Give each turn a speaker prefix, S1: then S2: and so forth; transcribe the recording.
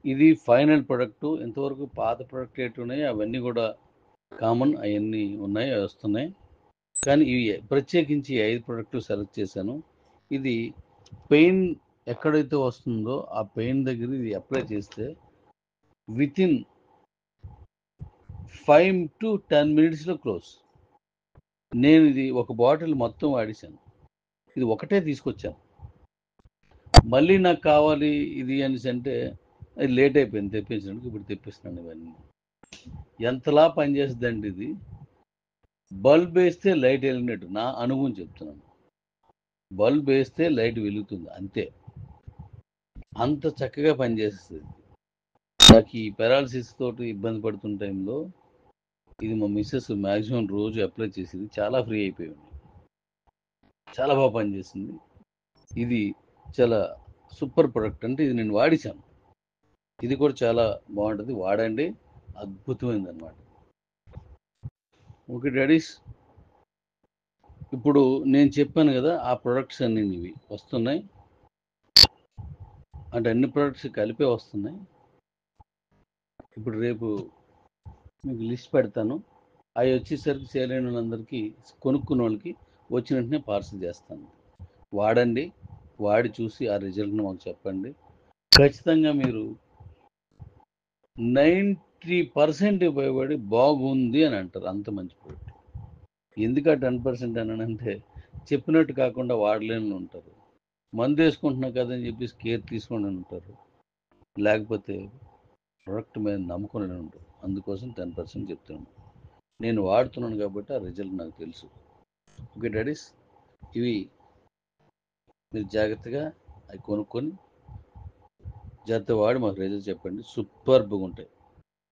S1: ఇది final product. ఇంతవరకు పాత ప్రొడక్ట్ ఏటున్నాయో అవన్నీ గూడా కామన్ అయన్నీ ఉన్నాయి. అవి వస్తున్నాయి. కానీ ఇవి ప్రత్యేకించి ఈ 5 ప్రొడక్టులు సెలెక్ట్ చేశాను. ఇది పెయిన్ ఎక్కడైతే వస్తుందో ఆ పెయిన్ దగ్గర ఇది అప్లై చేస్తే వితిన్ 5 to 10 మినిట్స్‌లో క్లోజ్. నేను ఇది ఒక బాటిల్ మొత్తం వాడేశాను. ఇది ఒకటే తీసుకొచ్చాను. మళ్ళీ నాకు కావాలి ఇది అనేసంటే అది లేట్ అయిపోయింది తెప్పించడానికి. ఇప్పుడు తెప్పిస్తున్నాను ఇవన్నీ. ఎంతలా పనిచేస్తుందండి ఇది. బల్బ్ వేస్తే లైట్ వెలిగినట్టు నా అనుభవం చెప్తున్నాను. బల్బ్ వేస్తే లైట్ వెలుగుతుంది అంతే. అంత చక్కగా పనిచేస్తుంది. నాకు ఈ పెరాలసిస్ తోటి ఇబ్బంది పడుతున్న టైంలో ఇది మా మిసెస్ మ్యాక్సిమం రోజు అప్లై చేసేది. చాలా ఫ్రీ అయిపోయింది. చాలా బాగా పనిచేసింది. ఇది చాలా సూపర్ ప్రొడక్ట్. అంటే ఇది నేను వాడేశాను. ఇది కూడా చాలా బాగుంటుంది. వాడండి. అద్భుతమైందనమాట. Okay daddies. ఇప్పుడు నేను చెప్పాను కదా ఆ ప్రొడక్ట్స్ అన్నీ ఇవి వస్తున్నాయి. అంటే అన్ని ప్రొడక్ట్స్ కలిపే వస్తున్నాయి. ఇప్పుడు రేపు మీకు లిస్ట్ పెడతాను. అవి వచ్చేసరికి సేల్ అయిన వాళ్ళందరికీ కొనుక్కున్న వాళ్ళకి వచ్చిన వెంటనే పార్సల్ చేస్తాను. వాడండి. వాడి చూసి ఆ రిజల్ట్ని మాకు చెప్పండి. ఖచ్చితంగా మీరు 90% ఉపయోగపడి బాగుంది అని అంటారు. అంత మంచి ప్రొడక్ట్. ఎందుకు ఆ 10% అన్నానంటే చెప్పినట్టు కాకుండా వాడలేని ఉంటారు. మందు వేసుకుంటున్నా కదని చెప్పేసి కేర్ తీసుకోండి అని ఉంటారు. లేకపోతే ప్రొడక్ట్ మీద నమ్మకం లేని ఉంటారు. అందుకోసం 10% చెప్తున్నాను. నేను వాడుతున్నాను కాబట్టి ఆ రిజల్ట్ నాకు తెలుసు. Okay daddies. ఇవి మీరు జాగ్రత్తగా అవి కొనుక్కొని జాగ్రత్తగా వాడి మాకు రిజల్ట్ చెప్పండి. సూపర్బ్గా ఉంటాయి.